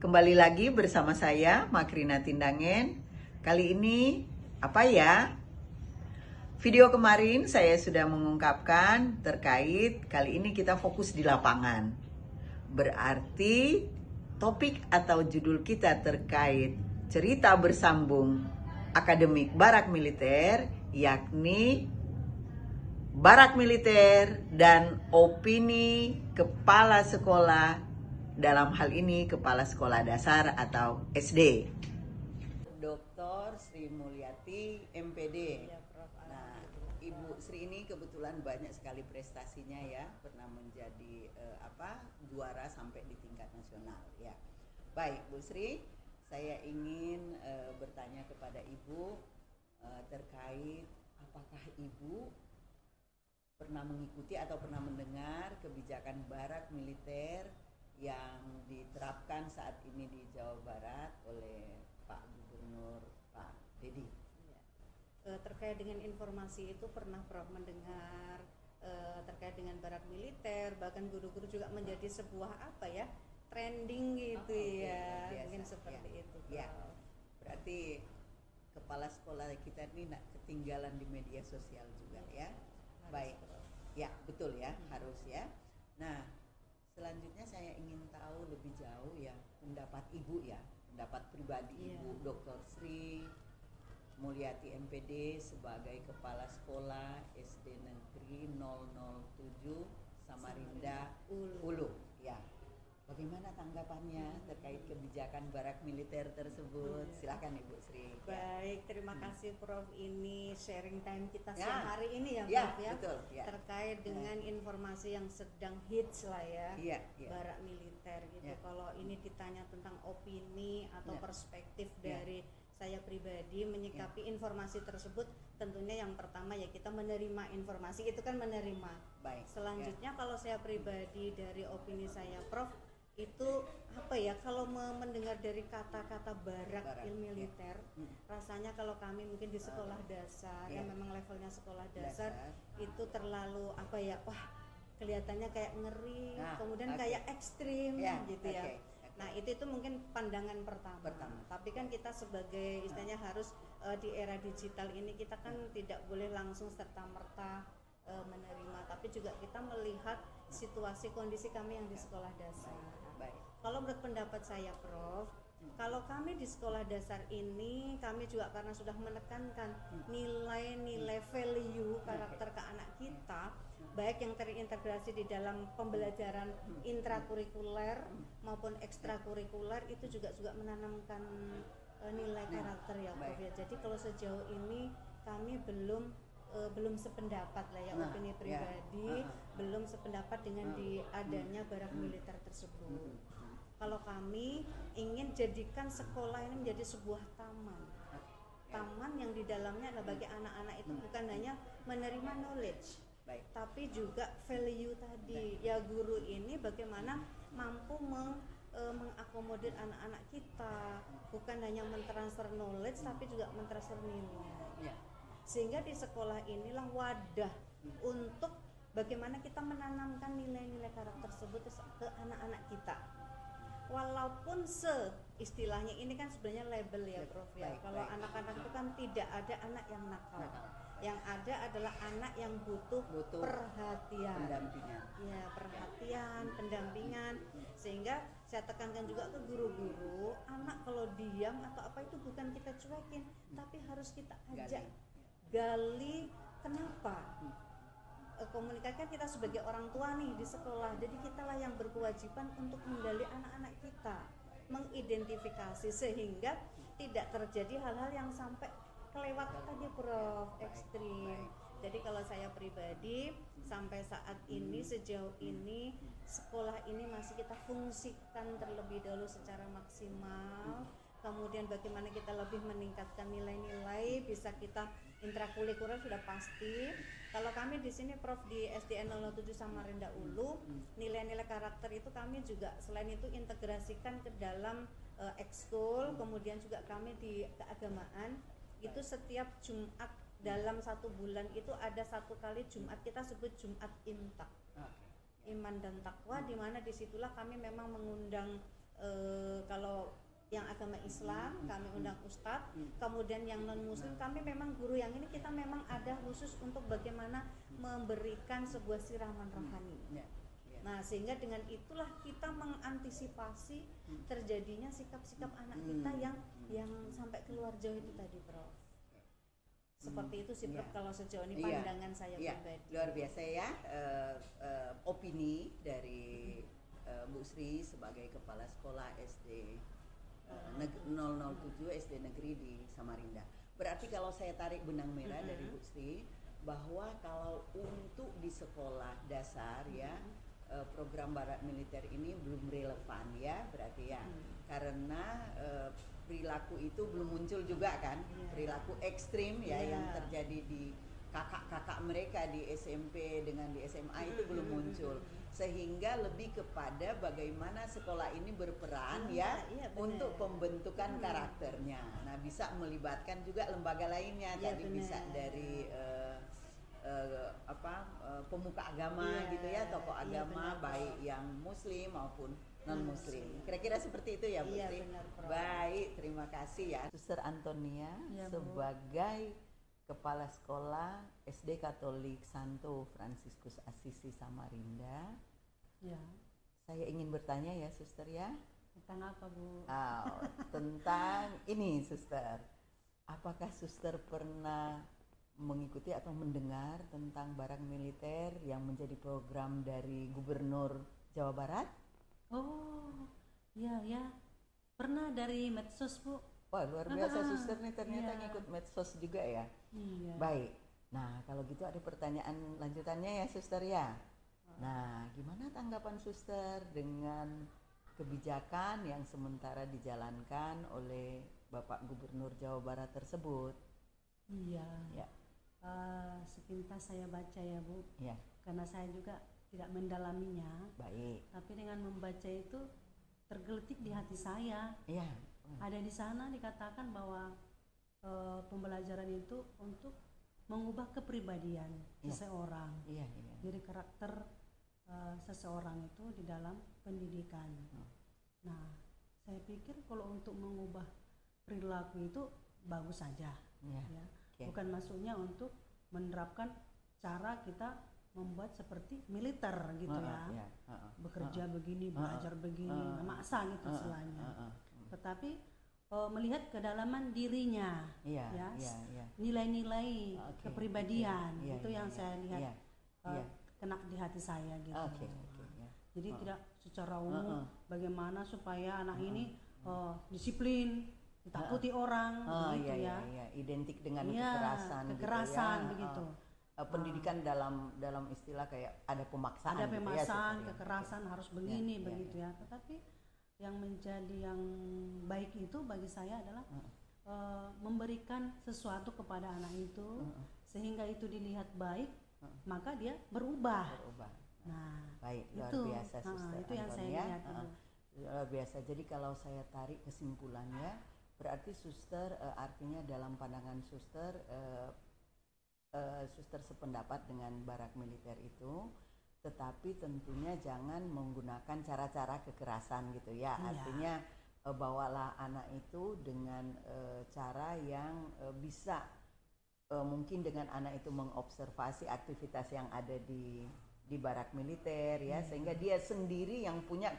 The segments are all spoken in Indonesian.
Kembali lagi bersama saya, Makrina Tindangen. Kali ini, apa ya? Video kemarin saya sudah mengungkapkan terkait kali ini kita fokus di lapangan. Berarti topik atau judul kita terkait cerita bersambung akademik barak militer, yakni barak militer dan opini kepala sekolah, dalam hal ini kepala sekolah dasar atau SD. Dr. Sri Mulyati, MPD. Nah, Ibu Sri ini kebetulan banyak sekali prestasinya ya, pernah menjadi juara sampai di tingkat nasional ya. Baik, Bu Sri, saya ingin bertanya kepada Ibu terkait apakah Ibu pernah mengikuti atau pernah mendengar kebijakan barak militer yang diterapkan saat ini di Jawa Barat oleh Pak Gubernur Pak Dedi. Terkait dengan informasi itu pernah Prof mendengar terkait dengan barak militer, bahkan guru-guru juga menjadi sebuah trending gitu ya, biasa, mungkin seperti itu. Ya, berarti kepala sekolah kita ini ketinggalan di media sosial juga ya. Baik, ya betul ya, harus ya. Nah, selanjutnya saya ingin tahu lebih jauh ya pendapat Ibu ya, pendapat pribadi Ibu Dr. Sri Mulyati MPD sebagai Kepala Sekolah SD Negeri 007 Samarinda Ulu ya. Bagaimana tanggapannya terkait kebijakan barak militer tersebut? Silakan Ibu Sri. Baik, terima kasih Prof. Ini sharing time kita siang hari ini ya Prof ya. Betul, ya. Terkait dengan informasi yang sedang hits lah ya. Barak militer gitu. Kalau ini ditanya tentang opini atau perspektif dari saya pribadi menyikapi informasi tersebut, tentunya yang pertama ya kita menerima informasi itu kan menerima. Baik. Selanjutnya kalau saya pribadi dari opini saya Prof, itu kalau mendengar dari kata-kata barak militer, rasanya kalau kami mungkin di sekolah dasar yang memang levelnya sekolah dasar itu terlalu kelihatannya kayak ngeri, kemudian kayak ekstrim gitu ya. Nah itu mungkin pandangan pertama. Tapi kan kita sebagai istilahnya harus di era digital ini kita kan tidak boleh langsung serta-merta menerima, tapi juga kita melihat situasi kondisi kami yang di sekolah dasar. Kalau menurut pendapat saya Prof, kalau kami di sekolah dasar ini kami juga karena sudah menekankan nilai-nilai value karakter ke anak kita, baik yang terintegrasi di dalam pembelajaran intrakurikuler maupun ekstrakurikuler, itu juga menanamkan nilai karakter ya Prof ya. Jadi kalau sejauh ini kami belum sependapat lah ya, opini pribadi belum sependapat dengan adanya barak militer tersebut. Kalau kami ingin jadikan sekolah ini menjadi sebuah taman yang di dalamnya adalah bagi anak-anak itu bukan hanya menerima knowledge, tapi juga value tadi. Ya guru ini bagaimana mampu mengakomodir anak-anak kita, bukan hanya mentransfer knowledge tapi juga mentransfer nilai. Sehingga di sekolah inilah wadah untuk bagaimana kita menanamkan nilai-nilai karakter tersebut ke anak-anak kita. Walaupun istilahnya ini kan sebenarnya label ya Prof ya. Kalau anak-anak itu kan tidak ada anak yang nakal. Yang ada adalah anak yang butuh perhatian, pendampingan. Ya, perhatian, pendampingan. Sehingga saya tekankan juga ke guru-guru, anak kalau diam atau apa itu bukan kita cuekin, tapi harus kita ajak gali kenapa. Komunikasikan kita sebagai orang tua nih di sekolah, jadi kitalah yang berkewajiban untuk menggali anak-anak kita, mengidentifikasi sehingga tidak terjadi hal-hal yang sampai kelewat tadi Prof, ekstrim. Jadi kalau saya pribadi sampai saat ini sejauh ini sekolah ini masih kita fungsikan terlebih dahulu secara maksimal. Kemudian bagaimana kita lebih meningkatkan nilai-nilai, bisa kita intrakurikuler sudah pasti. Kalau kami di sini Prof di SDN 007 Samarinda Ulu, nilai-nilai karakter itu kami juga selain itu integrasikan ke dalam ekskul, kemudian juga kami di keagamaan itu setiap Jumat dalam 1 bulan itu ada 1 kali Jumat kita sebut Jumat Imtak, iman dan takwa, di mana disitulah kami memang mengundang kalau yang agama Islam kami undang ustadz, kemudian yang non muslim kami memang guru yang ini kita memang ada khusus untuk bagaimana memberikan sebuah siraman rohani. Nah, sehingga dengan itulah kita mengantisipasi terjadinya sikap-sikap anak kita yang sampai keluar jauh itu tadi, Prof. Seperti itu sih, Prof, kalau sejauh ini pandangan saya pribadi. Luar biasa ya, opini dari Bu Sri sebagai Kepala Sekolah SD 007 SD Negeri di Samarinda. Berarti kalau saya tarik benang merah dari Bu Sri, bahwa kalau untuk di sekolah dasar ya, program barat militer ini belum relevan ya, berarti ya, karena perilaku itu belum muncul juga kan, perilaku ekstrim ya yang terjadi di kakak-kakak mereka di SMP dengan di SMA itu belum muncul, sehingga lebih kepada bagaimana sekolah ini berperan untuk pembentukan karakternya. Nah, bisa melibatkan juga lembaga lainnya, tadi bisa dari pemuka agama gitu ya, tokoh agama baik yang muslim maupun non muslim. Kira-kira seperti itu ya, Bu Sri. Baik, terima kasih ya Suster Antonia sebagai Kepala Sekolah SD Katolik Santo Fransiskus Assisi Samarinda. Ya. Saya ingin bertanya ya, Suster ya. Tentang apa, Bu? Tentang ini, Suster. Apakah Suster pernah mengikuti atau mendengar tentang barak militer yang menjadi program dari Gubernur Jawa Barat? Oh, iya ya. Pernah dari medsos, Bu. Wah, luar biasa Suster nih, ternyata ngikut medsos juga ya. Iya. Baik. Nah, kalau gitu ada pertanyaan lanjutannya ya, Suster ya. Nah, gimana tanggapan Suster dengan kebijakan yang sementara dijalankan oleh Bapak Gubernur Jawa Barat tersebut? Iya. Ya. Sepintas saya baca ya, Bu. Ya. Karena saya juga tidak mendalaminya. Baik. Tapi dengan membaca itu tergelitik di hati saya. Iya. Ada di sana dikatakan bahwa pembelajaran itu untuk mengubah kepribadian seseorang. Iya. Jadi karakter seseorang itu di dalam pendidikan. Nah, saya pikir kalau untuk mengubah perilaku itu bagus saja. Ya. Bukan maksudnya untuk menerapkan cara kita membuat seperti militer gitu bekerja begini, belajar begini, maksa gitu istilahnya. Tetapi melihat kedalaman dirinya, nilai-nilai kepribadian itu yang saya lihat kena di hati saya gitu. Jadi tidak secara umum bagaimana supaya anak ini disiplin, ditakuti orang, gitu ya. Identik dengan kekerasan gitu ya. Begitu. Pendidikan dalam istilah kayak ada pemaksaan. Ada pemaksaan, gitu ya, kekerasan harus begini, begitu ya. Tetapi yang menjadi yang baik itu bagi saya adalah memberikan sesuatu kepada anak itu sehingga itu dilihat baik, maka dia berubah. Nah, baik, luar itu, biasa Suster itu yang saya lihat. Luar biasa. Jadi kalau saya tarik kesimpulannya, berarti Suster artinya dalam pandangan Suster, Suster sependapat dengan barak militer itu, tetapi tentunya jangan menggunakan cara-cara kekerasan gitu ya. Artinya bawalah anak itu dengan cara yang bisa mungkin dengan anak itu mengobservasi aktivitas yang ada di barak militer ya, sehingga dia sendiri yang punya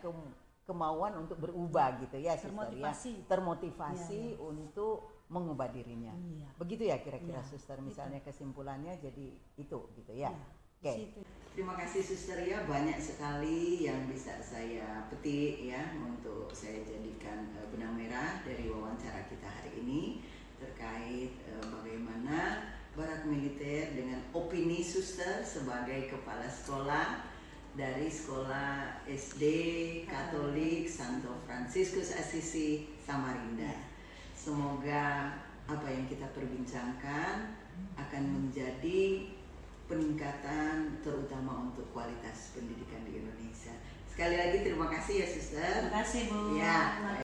kemauan untuk berubah gitu ya, Suster ya. Termotivasi untuk mengubah dirinya. Begitu ya kira-kira Suster, misalnya kesimpulannya jadi itu gitu ya. Oke. Terima kasih Suster ya, banyak sekali yang bisa saya petik ya untuk saya jadikan benang merah dari wawancara kita hari ini terkait bagaimana barak militer dengan opini Suster sebagai kepala sekolah dari sekolah SD Katolik Santo Fransiskus Assisi Samarinda. Semoga apa yang kita perbincangkan akan menjadi peningkatan terutama untuk kualitas pendidikan di Indonesia. Sekali lagi terima kasih ya Suster. Terima kasih Bu. Ya.